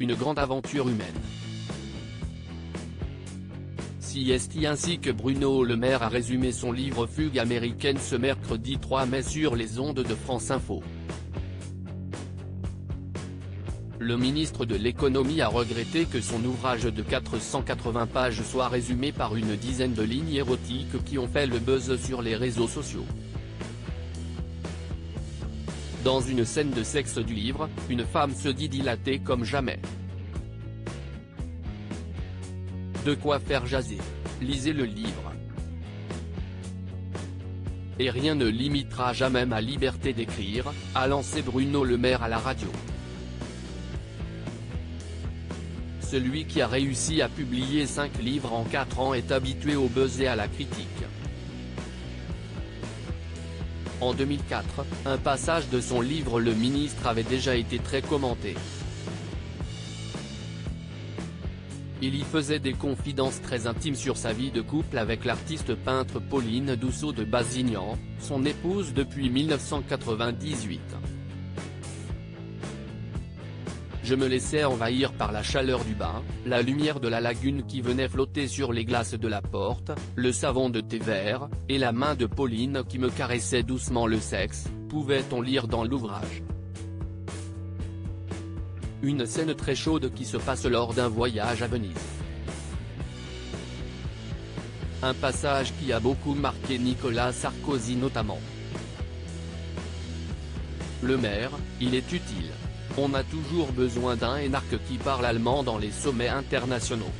une grande aventure humaine. CST ainsi que Bruno Le Maire a résumé son livre Fugue américaine ce mercredi 3 mai sur les ondes de France Info. Le ministre de l'économie a regretté que son ouvrage de 480 pages soit résumé par une dizaine de lignes érotiques qui ont fait le buzz sur les réseaux sociaux. Dans une scène de sexe du livre, une femme se dit dilatée comme jamais. De quoi faire jaser. Lisez le livre. Et rien ne limitera jamais ma liberté d'écrire, a lancé Bruno Le Maire à la radio. Celui qui a réussi à publier 5 livres en 4 ans est habitué au buzz et à la critique. En 2004, un passage de son livre Le Ministre avait déjà été très commenté. Il y faisait des confidences très intimes sur sa vie de couple avec l'artiste peintre Pauline Dousseau de Bazignan, son épouse depuis 1998. Je me laissais envahir par la chaleur du bain, la lumière de la lagune qui venait flotter sur les glaces de la porte, le savon de thé vert, et la main de Pauline qui me caressait doucement le sexe, pouvait-on lire dans l'ouvrage. Une scène très chaude qui se passe lors d'un voyage à Venise. Un passage qui a beaucoup marqué Nicolas Sarkozy notamment. Le Maire, il est utile. On a toujours besoin d'un énarque qui parle allemand dans les sommets internationaux.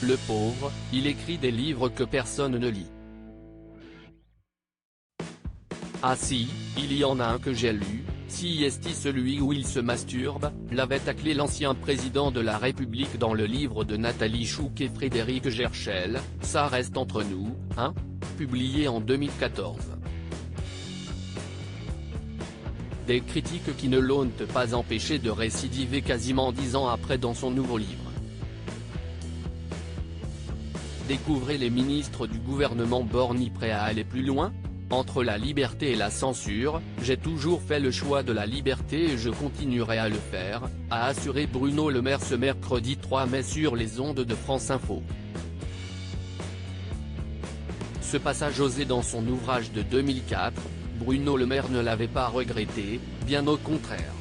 Le pauvre, il écrit des livres que personne ne lit. Ah si, il y en a un que j'ai lu, CST celui où il se masturbe, l'avait taclé l'ancien président de la République dans le livre de Nathalie Chouc et Frédéric Gerchel, Ça reste entre nous, hein, publié en 2014. Des critiques qui ne l'ont pas empêché de récidiver quasiment 10 ans après dans son nouveau livre. Découvrez les ministres du gouvernement Borny prêts à aller plus loin. Entre la liberté et la censure, j'ai toujours fait le choix de la liberté et je continuerai à le faire, a assuré Bruno Le Maire ce mercredi 3 mai sur les ondes de France Info. Ce passage osé dans son ouvrage de 2004, Bruno Le Maire ne l'avait pas regretté, bien au contraire.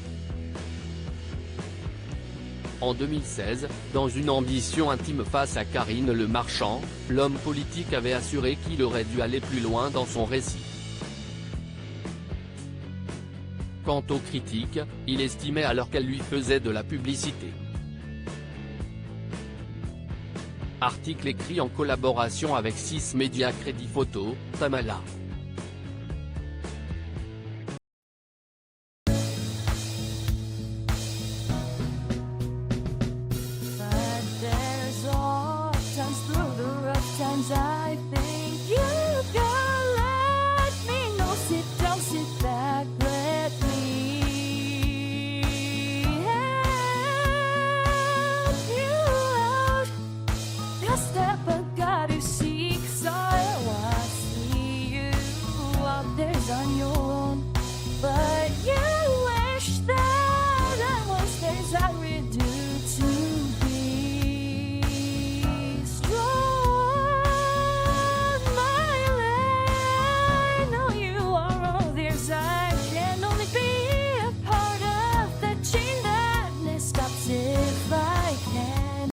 En 2016, dans une ambition intime face à Karine Le Marchand, l'homme politique avait assuré qu'il aurait dû aller plus loin dans son récit. Quant aux critiques, il estimait alors qu'elles lui faisaient de la publicité. Article écrit en collaboration avec 6 médias Crédit Photo, Tamala.